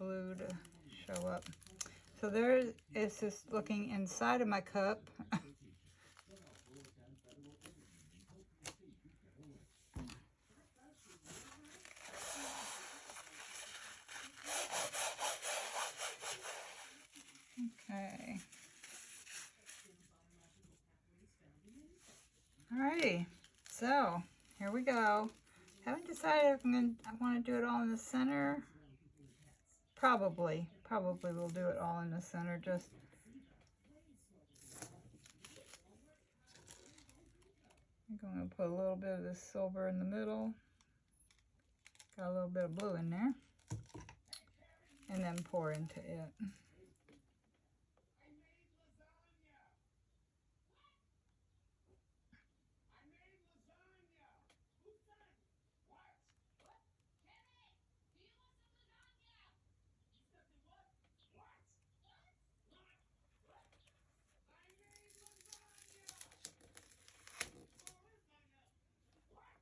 blue to show up. So there is just looking inside of my cup. Okay. Alrighty. So here we go. Haven't decided if I want to do it all in the center. Probably we'll do it all in the center. Just I'm going to put a little bit of this silver in the middle. Got a little bit of blue in there. And then pour into it.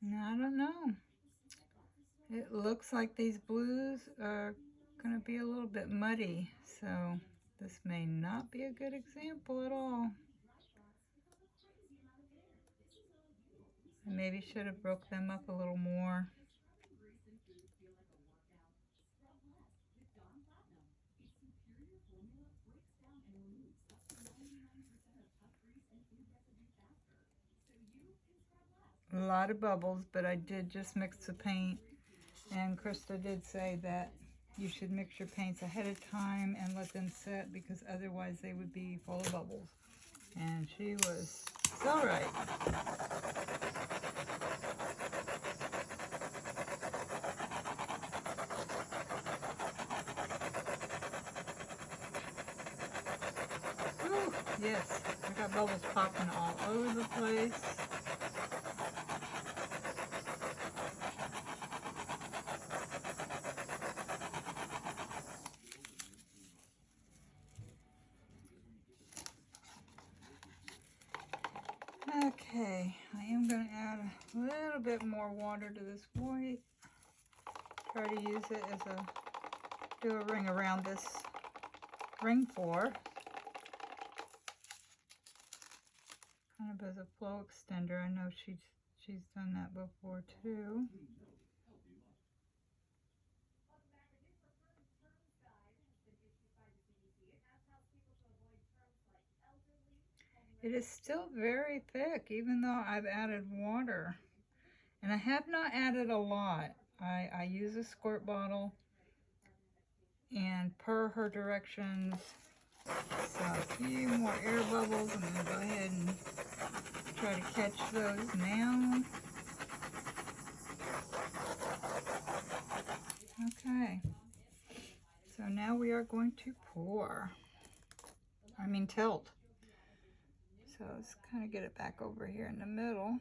Now, I don't know. It looks like these blues are going to be a little bit muddy, so this may not be a good example at all. I maybe should have broke them up a little more. A lot of bubbles, but I did just mix the paint, and Krista did say that you should mix your paints ahead of time and let them set, because otherwise they would be full of bubbles. And she was so right. Ooh, yes, I got bubbles popping all over the place. Okay, I am going to add a little bit more water to this white. Try to use it as do a ring around this ring pour. Kind of as a flow extender. I know she's done that before too. It is still very thick, even though I've added water. And I have not added a lot. I use a squirt bottle, and per her directions, so a few more air bubbles. I'm going to go ahead and try to catch those now. Okay, so now we are going to pour. Tilt. So let's kind of get it back over here in the middle.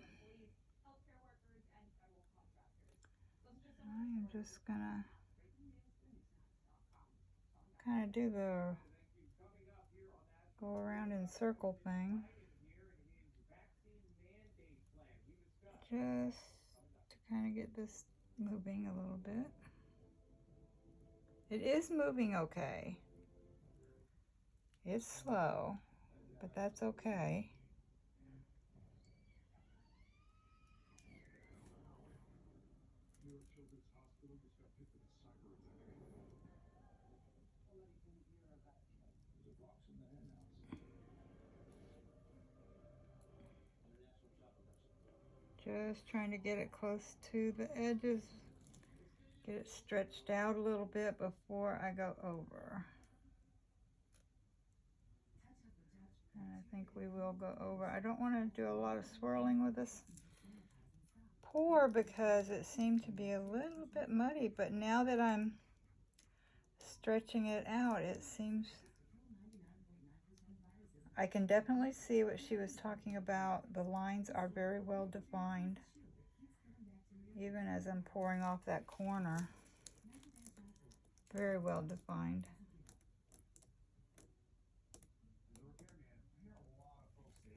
I am just gonna kind of do the go around in circle thing, just to kind of get this moving a little bit. It is moving okay. It's slow, but that's okay. Just trying to get it close to the edges, get it stretched out a little bit before I go over. And I think we will go over. I don't want to do a lot of swirling with this pour because it seemed to be a little bit muddy, but now that I'm stretching it out, it seems I can definitely see what she was talking about. The lines are very well defined, even as I'm pouring off that corner. Very well defined.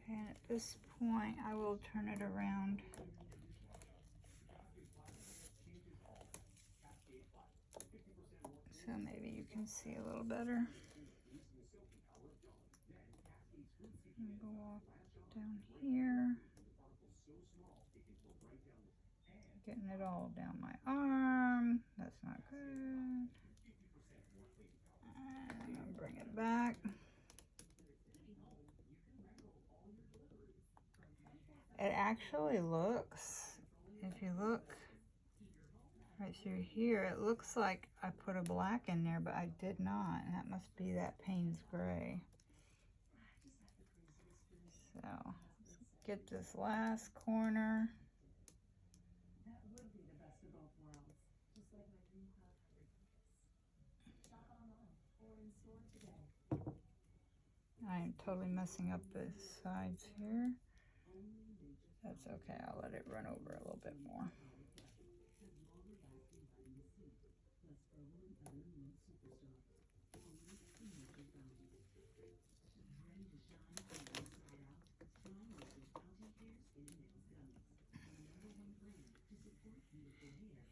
And at this point, I will turn it around. So maybe you can see a little better. Go off down here. Getting it all down my arm. That's not good. And I'll bring it back. It actually looks, if you look right through here, it looks like I put a black in there, but I did not. And that must be that Paynes gray. So let's get this last corner. I am totally messing up the sides here. That's okay, I'll let it run over a little bit more.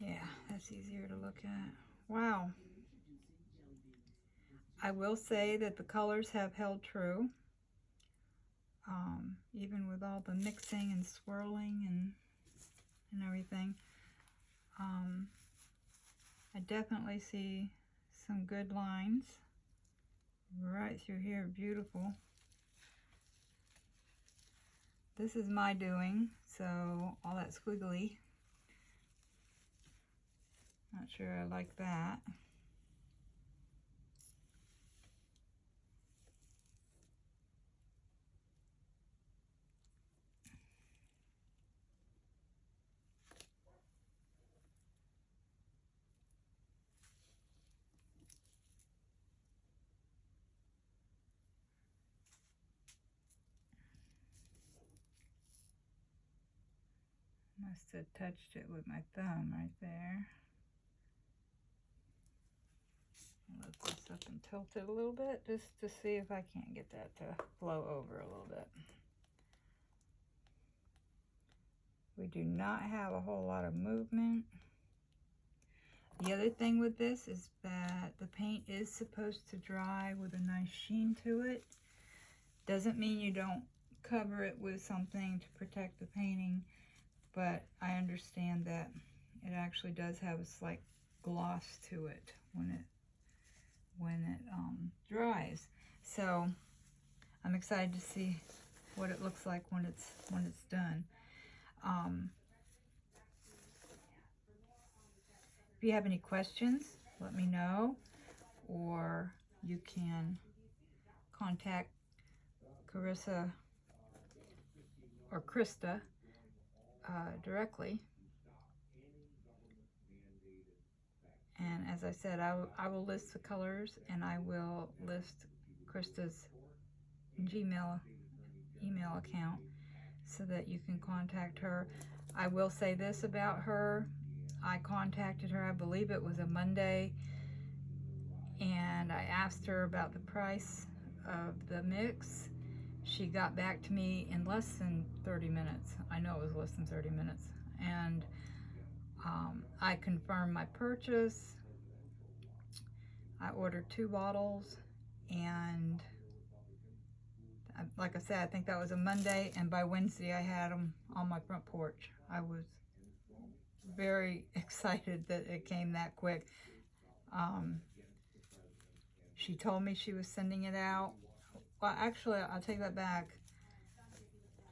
Yeah, that's easier to look at. Wow. I will say that the colors have held true. Even with all the mixing and swirling and everything. I definitely see some good lines right through here. Beautiful. This is my doing, so all that squiggly. Not sure I like that. Must have touched it with my thumb right there. I'll lift this up and tilt it a little bit just to see if I can't get that to flow over a little bit. We do not have a whole lot of movement. The other thing with this is that the paint is supposed to dry with a nice sheen to it. Doesn't mean you don't cover it with something to protect the painting, but I understand that it actually does have a slight gloss to it when it dries. So I'm excited to see what it looks like when it's done. If you have any questions, let me know, or you can contact Carissa or Krista directly. And as I said, I will list the colors, and I will list Krista's Gmail email account so that you can contact her. I will say this about her. I contacted her, I believe it was a Monday, and I asked her about the price of the mix. She got back to me in less than 30 minutes. I know it was less than 30 minutes. And I confirmed my purchase. I ordered 2 bottles, and like I said, I think that was a Monday, and by Wednesday I had them on my front porch. I was very excited that it came that quick. She told me she was sending it out. Well, actually, I'll take that back.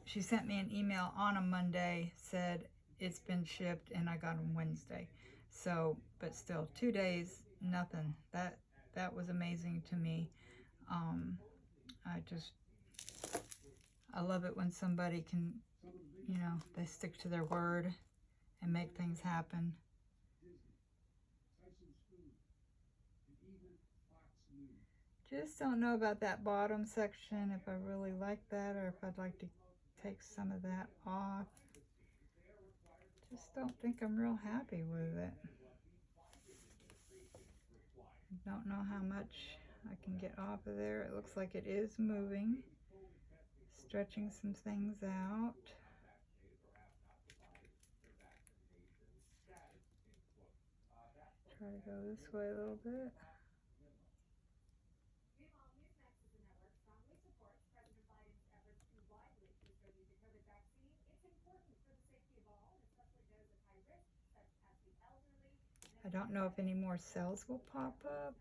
She sent me an email on a Monday, said it's been shipped, and I got them Wednesday. So, but still, 2 days, nothing. That was amazing to me. I love it when somebody can, you know, they stick to their word and make things happen. Just don't know about that bottom section, if I really like that, or if I'd like to take some of that off. Just don't think I'm real happy with it. Don't know how much I can get off of there. It looks like it is moving, stretching some things out. Try to go this way a little bit. don't know if any more cells will pop up.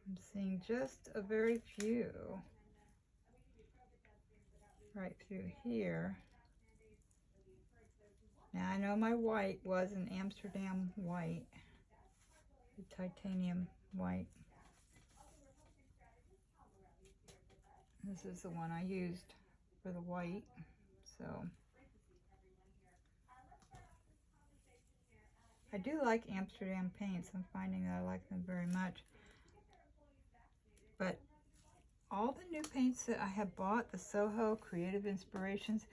I'm seeing just a very few right through here. Now I know my white was an Amsterdam white, the titanium white. This is the one I used for the white, so. I do like Amsterdam paints. I'm finding that I like them very much. But all the new paints that I have bought, the Soho Creative Inspirations,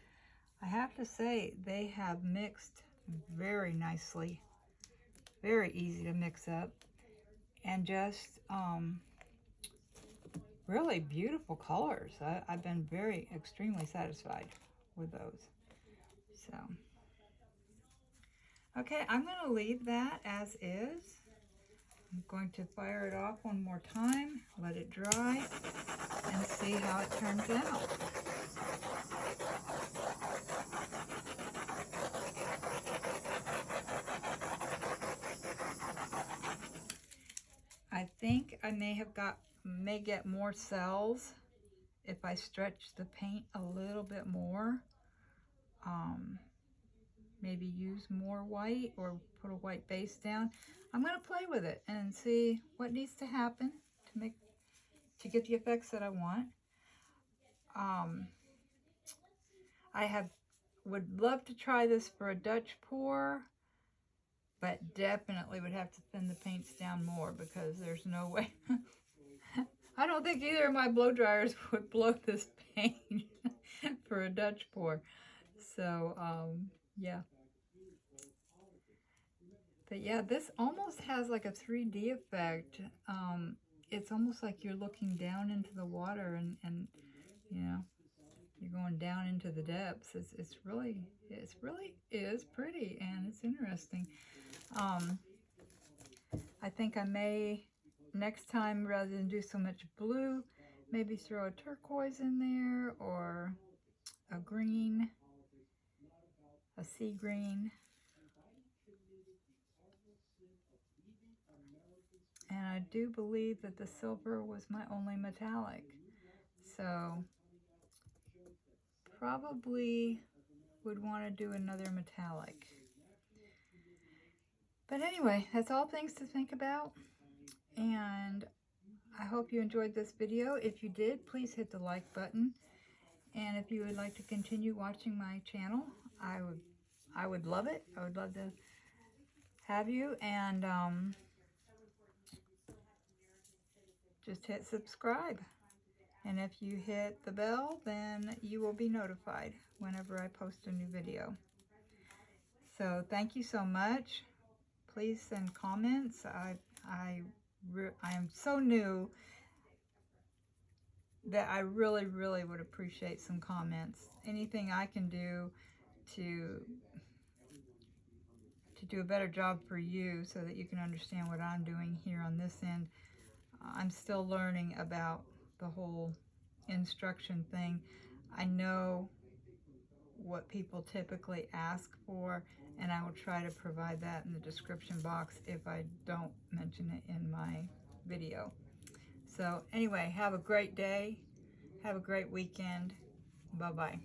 I have to say they have mixed very nicely. Very easy to mix up. And just really beautiful colors. I've been extremely satisfied with those. So, okay, I'm going to leave that as is. I'm going to fire it off one more time, let it dry, and see how it turns out. I think I may get more cells if I stretch the paint a little bit more. Maybe use more white or put a white base down. I'm going to play with it and see what needs to happen to get the effects that I want. I would love to try this for a Dutch pour, but definitely would have to thin the paints down more because there's no way. I don't think either of my blow dryers would blow this paint for a Dutch pour. So, yeah. But yeah, this almost has like a 3D effect. It's almost like you're looking down into the water and you know, you're going down into the depths. It's really is pretty and it's interesting. I think I may, next time, rather than do so much blue, maybe throw a turquoise in there or a green, a sea green. And I do believe that the silver was my only metallic. So probably would want to do another metallic. But anyway, that's all things to think about. And I hope you enjoyed this video. If you did, please hit the like button. And if you would like to continue watching my channel, I would love it. I would love to have you. And just hit subscribe. And if you hit the bell, then you will be notified whenever I post a new video. So thank you so much. Please send comments. I am so new that I really would appreciate some comments. Anything I can do to do a better job for you so that you can understand what I'm doing here on this end. I'm still learning about the whole instruction thing. I know what people typically ask for, and I will try to provide that in the description box if I don't mention it in my video. So anyway, have a great day. Have a great weekend. Bye-bye.